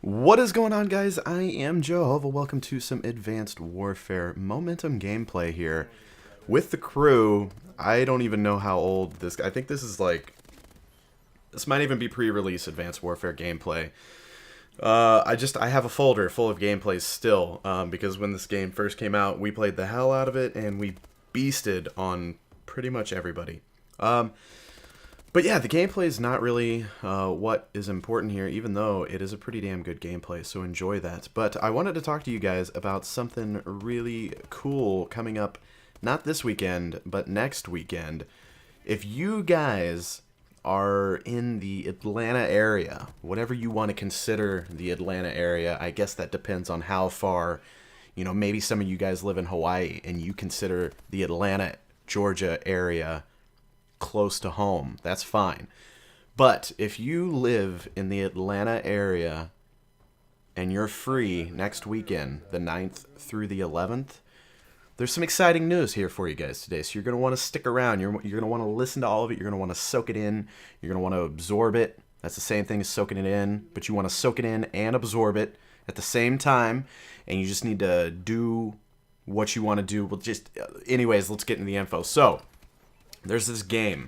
What is going on, guys? I am Jehovah. Welcome to some Advanced Warfare Momentum gameplay here with the crew. I don't even know how old this. I think this is like. This might even be pre-release Advanced Warfare gameplay. I have a folder full of gameplays still because when this game first came out, we played the hell out of it and we beasted on pretty much everybody. But yeah, the gameplay is not really what is important here, even though it is a pretty damn good gameplay, so enjoy that. But I wanted to talk to you guys about something really cool coming up, not this weekend, but next weekend. If you guys are in the Atlanta area, whatever you want to consider the Atlanta area, I guess that depends on how far, maybe some of you guys live in Hawaii and you consider the Atlanta, Georgia area close to home. That's fine. But if you live in the Atlanta area and you're free next weekend, the 9th through the 11th, there's some exciting news here for you guys today. So you're going to want to stick around. You're going to want to listen to all of it. You're going to want to soak it in. You're going to want to absorb it. That's the same thing as soaking it in, but you want to soak it in and absorb it at the same time. And you just need to do what you want to do. Anyways, let's get into the info. So there's this game,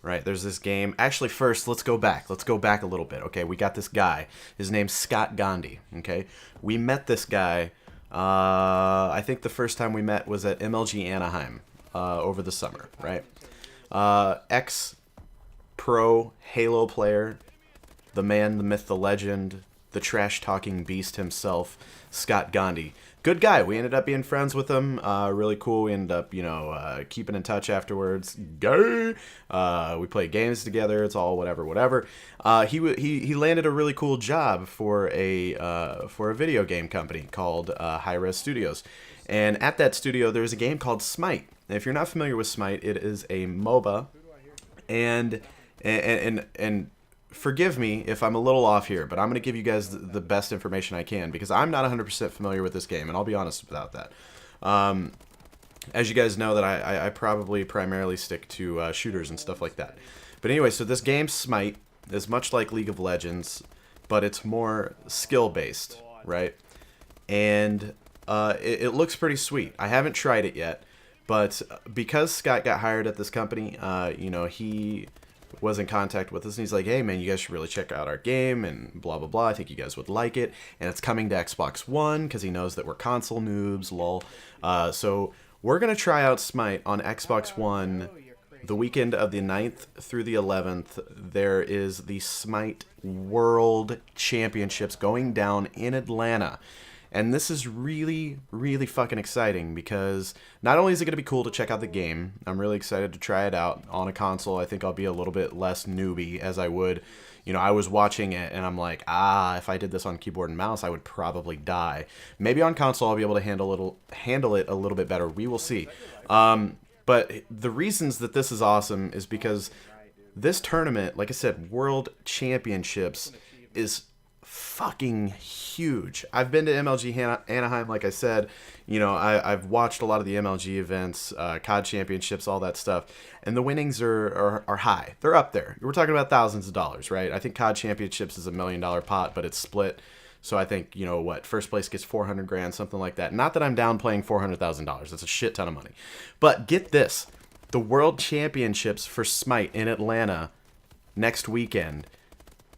right? There's this game. Actually, first, let's go back. Let's go back a little bit, okay? We got this guy. His name's Scott Gandhi, okay? We met this guy, I think the first time we met was at MLG Anaheim over the summer, right? Ex-pro Halo player, the man, the myth, the legend, the trash-talking beast himself, Scott Gandhi. Good guy. We ended up being friends with him. Really cool. We ended up, keeping in touch afterwards. Gay. We played games together. It's all whatever. He landed a really cool job for a video game company called Hi-Res Studios, and at that studio there's a game called Smite. And if you're not familiar with Smite, it is a MOBA, and forgive me if I'm a little off here, but I'm going to give you guys the best information I can because I'm not 100% familiar with this game, and I'll be honest about that. As you guys know, that I probably primarily stick to shooters and stuff like that. But anyway, so this game, Smite, is much like League of Legends, but it's more skill-based, right? And it looks pretty sweet. I haven't tried it yet, but because Scott got hired at this company, he was in contact with us, and he's like, hey man, you guys should really check out our game and blah blah blah, I think you guys would like it, and it's coming to Xbox One because he knows that we're console noobs, lol. So we're gonna try out Smite on Xbox One the weekend of the 9th through the 11th. There is the Smite World Championships going down in Atlanta. And this is really, really fucking exciting because not only is it going to be cool to check out the game, I'm really excited to try it out on a console. I think I'll be a little bit less newbie as I would. I was watching it and I'm like, if I did this on keyboard and mouse, I would probably die. Maybe on console I'll be able to handle it a little bit better. We will see. But the reasons that this is awesome is because this tournament, like I said, World Championships, is fucking huge. I've been to MLG Anaheim, like I said. I've watched a lot of the MLG events, COD championships, all that stuff, and the winnings are high. They're up there. We're talking about thousands of dollars, right? I think COD championships is $1 million pot, but it's split. So I think, first place gets 400 grand, something like that. Not that I'm downplaying $400,000. That's a shit ton of money. But get this. The World Championships for Smite in Atlanta next weekend,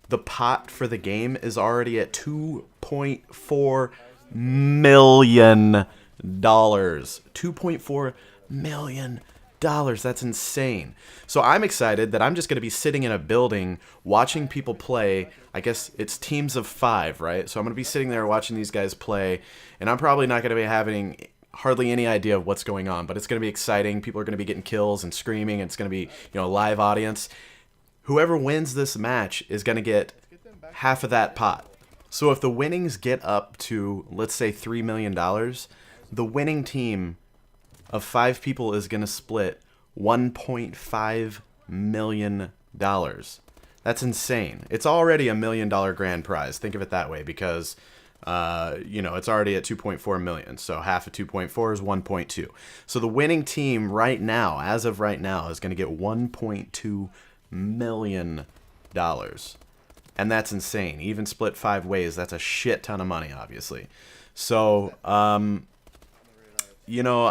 the pot for the game is already at $2.4 million. $2.4 million. That's insane. So I'm excited that I'm just going to be sitting in a building watching people play. I guess it's teams of 5, right? So I'm going to be sitting there watching these guys play, and I'm probably not going to be having hardly any idea of what's going on, but it's going to be exciting. People are going to be getting kills and screaming. It's going to be, live audience. Whoever wins this match is going to get half of that pot. So if the winnings get up to, let's say, $3 million, the winning team of 5 people is going to split $1.5 million. That's insane. It's already $1 million grand prize. Think of it that way because, it's already at 2.4 million. So half of 2.4 is 1.2. So the winning team right now, as of right now, is going to get $1.2 million. and that's insane. Even split 5 ways, that's a shit ton of money, obviously. So, you know,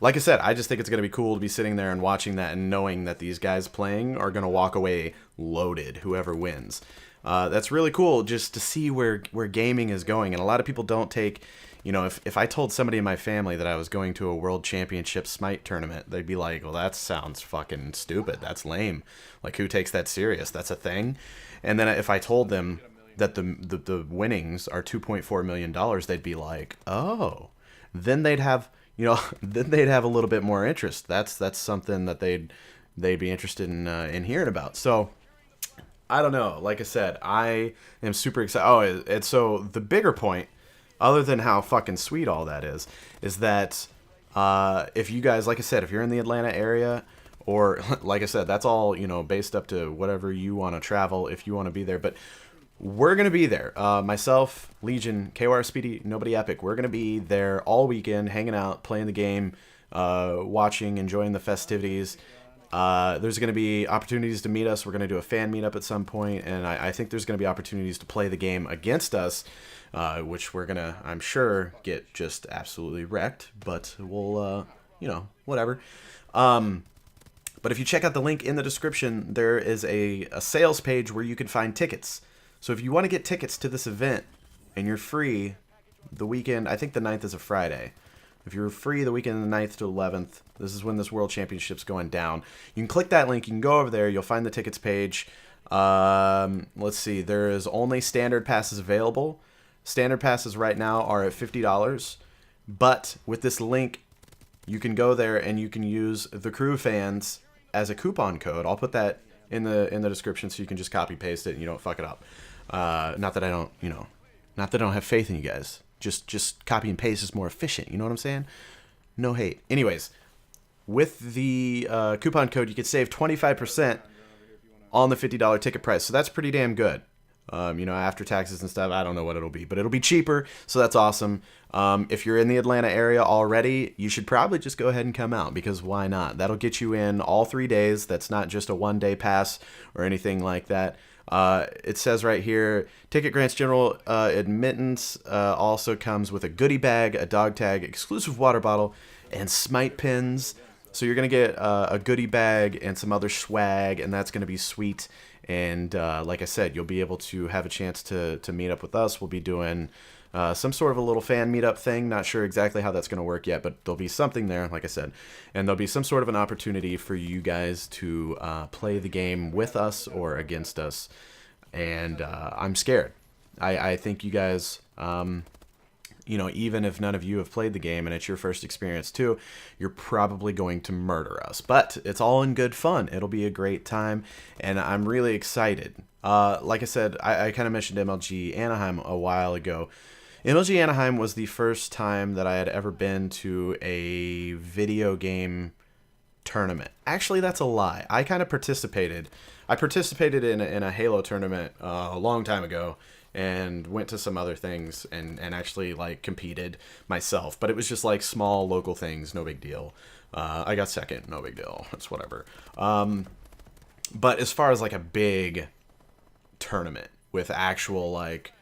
like I said, I just think it's going to be cool to be sitting there and watching that and knowing that these guys playing are going to walk away loaded, whoever wins. That's really cool just to see where gaming is going. And a lot of people don't take, you know, if I told somebody in my family that I was going to a world championship Smite tournament, they'd be like, well, that sounds fucking stupid. That's lame. Like, who takes that serious? That's a thing. And then if I told them that the winnings are $2.4 million, they'd be like, oh. Then they'd have, you know, then they'd have a little bit more interest. That's something that they'd be interested in hearing about. So I don't know. Like I said, I am super excited. Oh, and so the bigger point, other than how fucking sweet all that is that if you guys, like I said, if you're in the Atlanta area, or like I said, that's all, you know, based up to whatever you want to travel if you want to be there. But we're going to be there. Myself, Legion, KOR Speedy, Nobody Epic. We're going to be there all weekend, hanging out, playing the game, watching, enjoying the festivities. There's going to be opportunities to meet us. We're going to do a fan meetup at some point, and I think there's going to be opportunities to play the game against us, which we're going to, I'm sure, get just absolutely wrecked. But we'll, you know, whatever. But if you check out the link in the description, there is a sales page where you can find tickets. So if you want to get tickets to this event and you're free the weekend, I think the 9th is a Friday. If you're free the weekend of the 9th to 11th, this is when this World Championship's going down. You can click that link. You can go over there. You'll find the tickets page. Let's see. There is only standard passes available. Standard passes right now are at $50. But with this link, you can go there and you can use the Crew Fans as a coupon code. I'll put that in the description so you can just copy paste it and you don't fuck it up. Not that I don't, you know, not that I don't have faith in you guys. Just copy and paste is more efficient. You know what I'm saying? No hate. Anyways, with the coupon code, you could save 25% on the $50 ticket price. So that's pretty damn good. You know, after taxes and stuff, I don't know what it'll be, but it'll be cheaper. So that's awesome. If you're in the Atlanta area already, you should probably just go ahead and come out, because why not? That'll get you in all 3 days. That's not just a 1-day pass or anything like that. It says right here, ticket grants general admittance, also comes with a goodie bag, a dog tag, exclusive water bottle, and Smite pins. So you're going to get a goodie bag and some other swag, and that's going to be sweet. And like I said, you'll be able to have a chance to meet up with us. We'll be doing some sort of a little fan meetup thing. Not sure exactly how that's going to work yet, but there'll be something there, like I said. And there'll be some sort of an opportunity for you guys to play the game with us or against us. And I'm scared. I think you guys, you know, even if none of you have played the game and it's your first experience too, you're probably going to murder us. But it's all in good fun. It'll be a great time, and I'm really excited. Like I said, I kind of mentioned MLG Anaheim a while ago. MLG Anaheim was the first time that I had ever been to a video game tournament. Actually, that's a lie. I kind of participated. I participated in a Halo tournament a long time ago, and went to some other things and actually like competed myself. But it was just like small local things, no big deal. I got second, no big deal. It's whatever. But as far as like a big tournament with actual like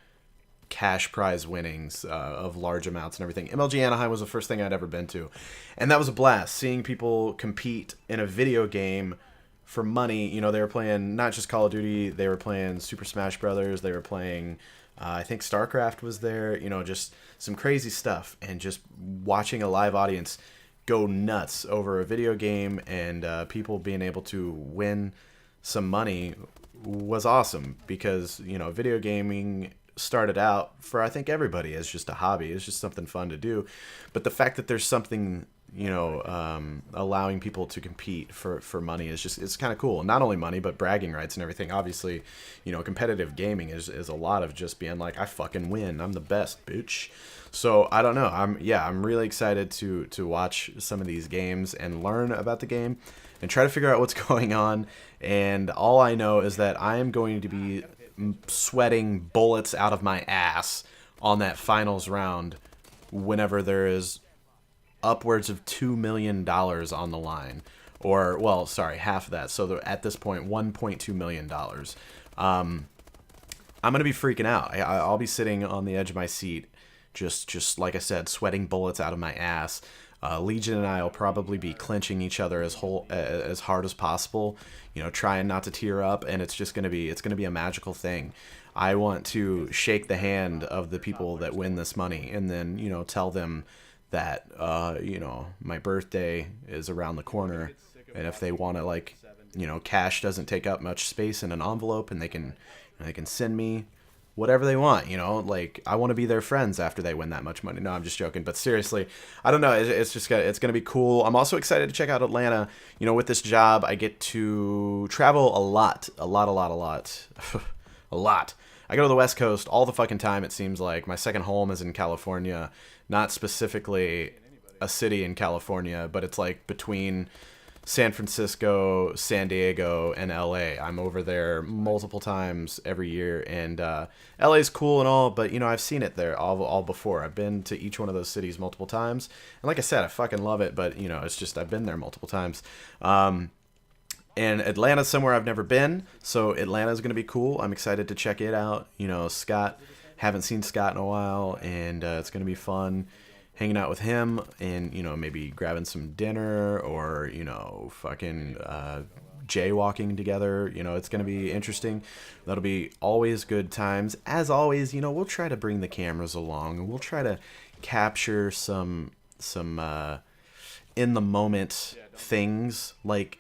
cash prize winnings of large amounts and everything, MLG Anaheim was the first thing I'd ever been to. And that was a blast, seeing people compete in a video game for money. You know, they were playing not just Call of Duty, they were playing Super Smash Brothers, they were playing, I think StarCraft was there, you know, just some crazy stuff. And just watching a live audience go nuts over a video game and people being able to win some money was awesome, because, you know, video gaming started out for, I think, everybody as just a hobby. It's just something fun to do. But the fact that there's something, you know, allowing people to compete for money is just, it's kind of cool. Not only money, but bragging rights and everything. Obviously, you know, competitive gaming is a lot of just being like, I fucking win, I'm the best, bitch. So I don't know. I'm really excited to watch some of these games and learn about the game and try to figure out what's going on. And all I know is that I am going to be sweating bullets out of my ass on that finals round whenever there is upwards of $2 million on the line, or well, sorry, half of that. So at this point, $1.2 million. I'm gonna be freaking out. I'll be sitting on the edge of my seat, just like I said, sweating bullets out of my ass. Legion and I will probably be clinching each other as hard as possible, trying not to tear up, and it's gonna be a magical thing. I want to shake the hand of the people that win this money, and then tell them that my birthday is around the corner, and if they want to, like, cash doesn't take up much space in an envelope, and they can send me whatever they want, like, I want to be their friends after they win that much money. No, I'm just joking, but seriously, I don't know, it's going to be cool. I'm also excited to check out Atlanta. With this job, I get to travel a lot. A lot. I go to the West Coast all the fucking time, it seems like. My second home is in California, not specifically a city in California, but it's like between San Francisco, San Diego, and LA. I'm over there multiple times every year, and LA is cool and all, but I've seen it there all before. I've been to each one of those cities multiple times, and like I said, I fucking love it, but it's just I've been there multiple times. And Atlanta's somewhere I've never been, so Atlanta's gonna be cool. I'm excited to check it out. Scott, haven't seen Scott in a while, and it's gonna be fun hanging out with him, and maybe grabbing some dinner, or fucking jaywalking together. It's gonna be interesting. That'll be always good times. As always, we'll try to bring the cameras along, and we'll try to capture some in the moment things, like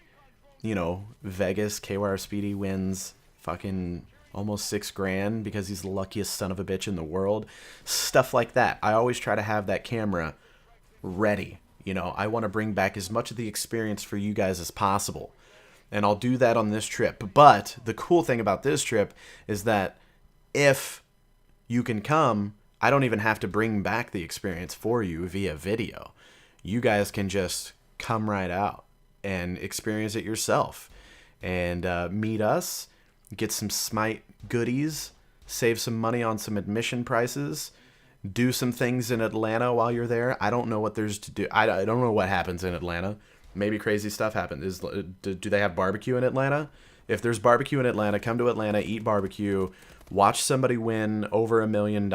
Vegas, KYR Speedy wins fucking almost $6,000 because he's the luckiest son of a bitch in the world. Stuff like that. I always try to have that camera ready. I want to bring back as much of the experience for you guys as possible. And I'll do that on this trip. But the cool thing about this trip is that if you can come, I don't even have to bring back the experience for you via video. You guys can just come right out and experience it yourself, and meet us, get some Smite goodies, save some money on some admission prices, do some things in Atlanta while you're there. I don't know what there's to do. I don't know what happens in Atlanta. Maybe crazy stuff happens. Do they have barbecue in Atlanta? If there's barbecue in Atlanta, come to Atlanta, eat barbecue, watch somebody win over $1 million,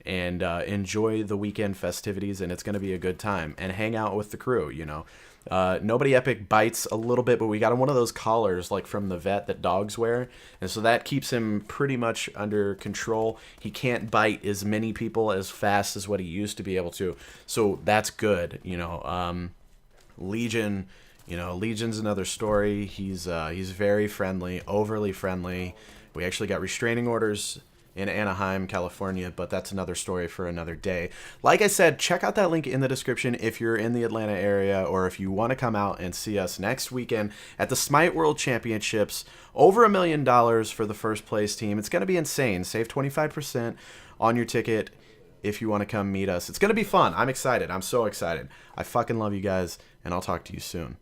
and enjoy the weekend festivities, and it's going to be a good time. And hang out with the crew, Nobody Epic bites a little bit, but we got him one of those collars like from the vet that dogs wear, and so that keeps him pretty much under control. He can't bite as many people as fast as what he used to be able to, so that's good. Legion, Legion's another story. He's very friendly, overly friendly. We actually got restraining orders in Anaheim, California, but that's another story for another day. Like I said, check out that link in the description if you're in the Atlanta area, or if you want to come out and see us next weekend at the Smite World Championships. Over $1 million for the first place team. It's going to be insane. Save 25% on your ticket if you want to come meet us. It's going to be fun. I'm excited. I'm so excited. I fucking love you guys, and I'll talk to you soon.